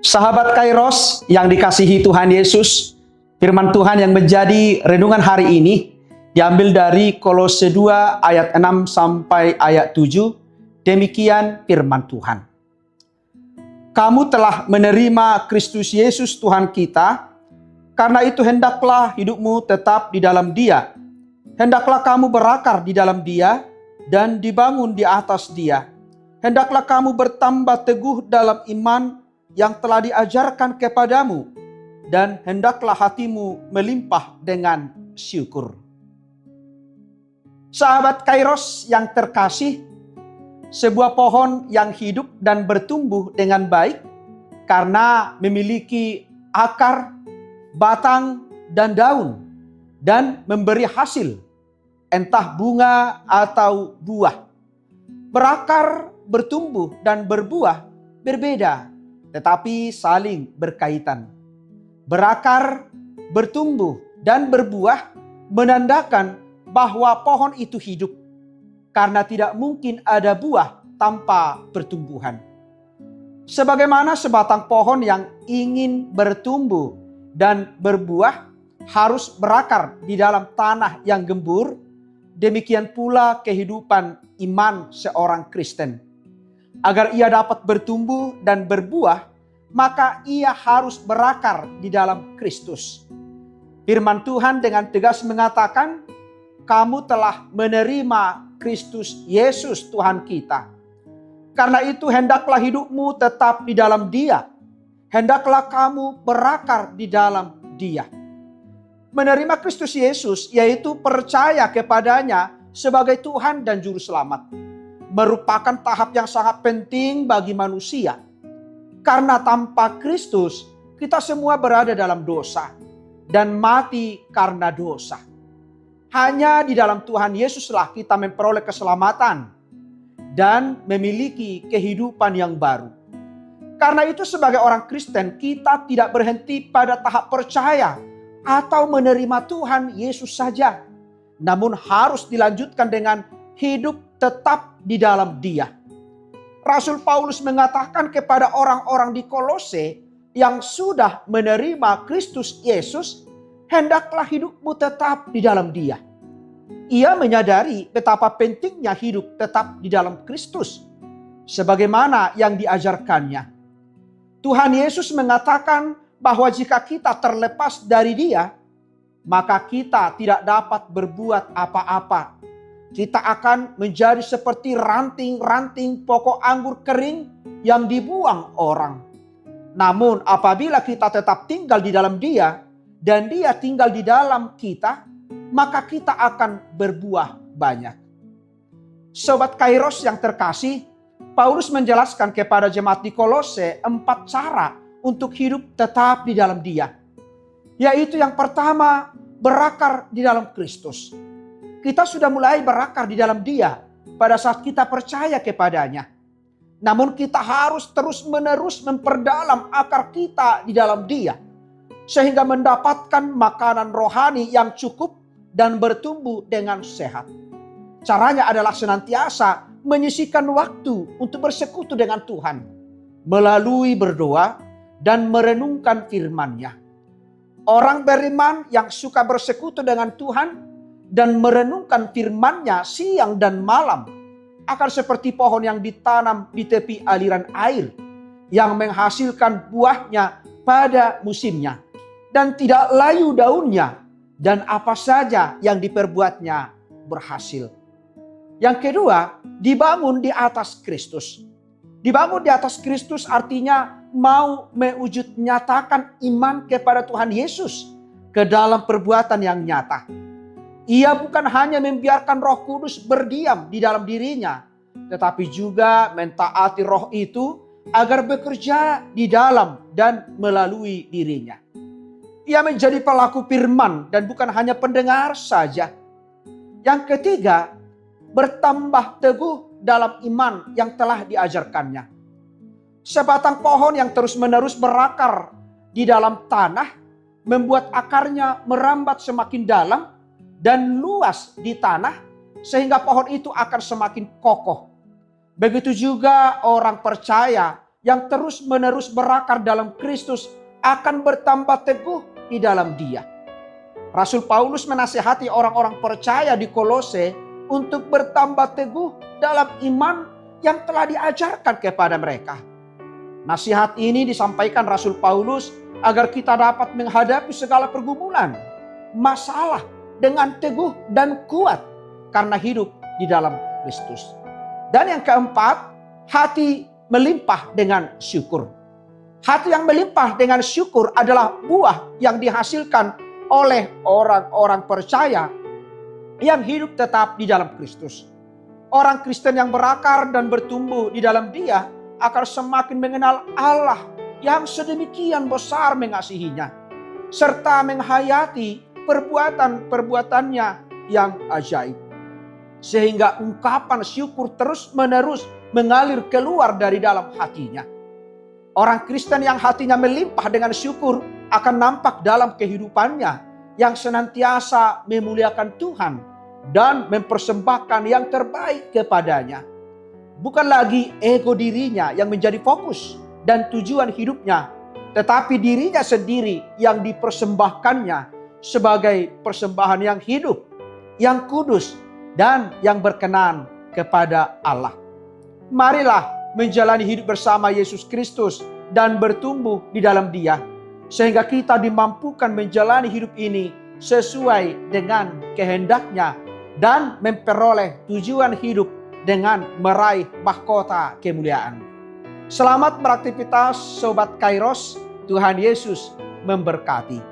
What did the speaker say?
Sahabat Kairos yang dikasihi Tuhan Yesus, firman Tuhan yang menjadi renungan hari ini diambil dari Kolose 2 ayat 6 sampai ayat 7. Demikian firman Tuhan. Kamu telah menerima Kristus Yesus Tuhan kita, karena itu hendaklah hidupmu tetap di dalam Dia. Hendaklah kamu berakar di dalam Dia dan dibangun di atas Dia. Hendaklah kamu bertambah teguh dalam iman yang telah diajarkan kepadamu, dan hendaklah hatimu melimpah dengan syukur. Sahabat Kairos yang terkasih, sebuah pohon yang hidup dan bertumbuh dengan baik karena memiliki akar, batang, dan daun, dan memberi hasil, entah bunga atau buah. Berakar, bertumbuh, dan berbuah berbeda, tetapi saling berkaitan. Berakar, bertumbuh, dan berbuah menandakan bahwa pohon itu hidup, karena tidak mungkin ada buah tanpa pertumbuhan. Sebagaimana sebatang pohon yang ingin bertumbuh dan berbuah harus berakar di dalam tanah yang gembur, demikian pula kehidupan iman seorang Kristen. Agar ia dapat bertumbuh dan berbuah, maka ia harus berakar di dalam Kristus. Firman Tuhan dengan tegas mengatakan, kamu telah menerima Kristus Yesus Tuhan kita. Karena itu hendaklah hidupmu tetap di dalam Dia. Hendaklah kamu berakar di dalam Dia. Menerima Kristus Yesus yaitu percaya kepadanya sebagai Tuhan dan Juru Selamat, merupakan tahap yang sangat penting bagi manusia. Karena tanpa Kristus, kita semua berada dalam dosa dan mati karena dosa. Hanya di dalam Tuhan Yesuslah kita memperoleh keselamatan dan memiliki kehidupan yang baru. Karena itu sebagai orang Kristen, kita tidak berhenti pada tahap percaya atau menerima Tuhan Yesus saja, namun harus dilanjutkan dengan hidup tetap di dalam Dia. Rasul Paulus mengatakan kepada orang-orang di Kolose yang sudah menerima Kristus Yesus, hendaklah hidupmu tetap di dalam Dia. Ia menyadari betapa pentingnya hidup tetap di dalam Kristus, sebagaimana yang diajarkannya. Tuhan Yesus mengatakan bahwa jika kita terlepas dari Dia, maka kita tidak dapat berbuat apa-apa. Kita akan menjadi seperti ranting-ranting pokok anggur kering yang dibuang orang. Namun apabila kita tetap tinggal di dalam Dia dan Dia tinggal di dalam kita, maka kita akan berbuah banyak. Sobat Kairos yang terkasih, Paulus menjelaskan kepada jemaat di Kolose 4 cara untuk hidup tetap di dalam Dia. Yaitu yang pertama, berakar di dalam Kristus. Kita sudah mulai berakar di dalam Dia pada saat kita percaya kepadanya. Namun kita harus terus-menerus memperdalam akar kita di dalam Dia, sehingga mendapatkan makanan rohani yang cukup dan bertumbuh dengan sehat. Caranya adalah senantiasa menyisihkan waktu untuk bersekutu dengan Tuhan, melalui berdoa dan merenungkan firman-Nya. Orang beriman yang suka bersekutu dengan Tuhan dan merenungkan firman-Nya siang dan malam akan seperti pohon yang ditanam di tepi aliran air yang menghasilkan buahnya pada musimnya dan tidak layu daunnya, dan apa saja yang diperbuatnya berhasil. Yang kedua, dibangun di atas Kristus. Dibangun di atas Kristus artinya mau mewujud nyatakan iman kepada Tuhan Yesus ke dalam perbuatan yang nyata. Ia bukan hanya membiarkan Roh Kudus berdiam di dalam dirinya, tetapi juga mentaati Roh itu agar bekerja di dalam dan melalui dirinya. Ia menjadi pelaku firman dan bukan hanya pendengar saja. Yang ketiga, bertambah teguh dalam iman yang telah diajarkannya. Sebatang pohon yang terus-menerus berakar di dalam tanah membuat akarnya merambat semakin dalam dan luas di tanah, sehingga pohon itu akan semakin kokoh. Begitu juga orang percaya yang terus-menerus berakar dalam Kristus akan bertambah teguh di dalam Dia. Rasul Paulus menasihati orang-orang percaya di Kolose untuk bertambah teguh dalam iman yang telah diajarkan kepada mereka. Nasihat ini disampaikan Rasul Paulus agar kita dapat menghadapi segala pergumulan, masalah dengan teguh dan kuat karena hidup di dalam Kristus. Dan yang keempat, hati melimpah dengan syukur. Hati yang melimpah dengan syukur adalah buah yang dihasilkan oleh orang-orang percaya yang hidup tetap di dalam Kristus. Orang Kristen yang berakar dan bertumbuh di dalam Dia akan semakin mengenal Allah yang sedemikian besar mengasihinya, serta menghayati perbuatan-perbuatannya yang ajaib. Sehingga ungkapan syukur terus-menerus mengalir keluar dari dalam hatinya. Orang Kristen yang hatinya melimpah dengan syukur akan nampak dalam kehidupannya yang senantiasa memuliakan Tuhan dan mempersembahkan yang terbaik kepadanya. Bukan lagi ego dirinya yang menjadi fokus dan tujuan hidupnya, tetapi dirinya sendiri yang dipersembahkannya sebagai persembahan yang hidup, yang kudus, dan yang berkenan kepada Allah. Marilah menjalani hidup bersama Yesus Kristus dan bertumbuh di dalam Dia, sehingga kita dimampukan menjalani hidup ini sesuai dengan kehendak-Nya dan memperoleh tujuan hidup dengan meraih mahkota kemuliaan. Selamat beraktivitas Sobat Kairos, Tuhan Yesus memberkati.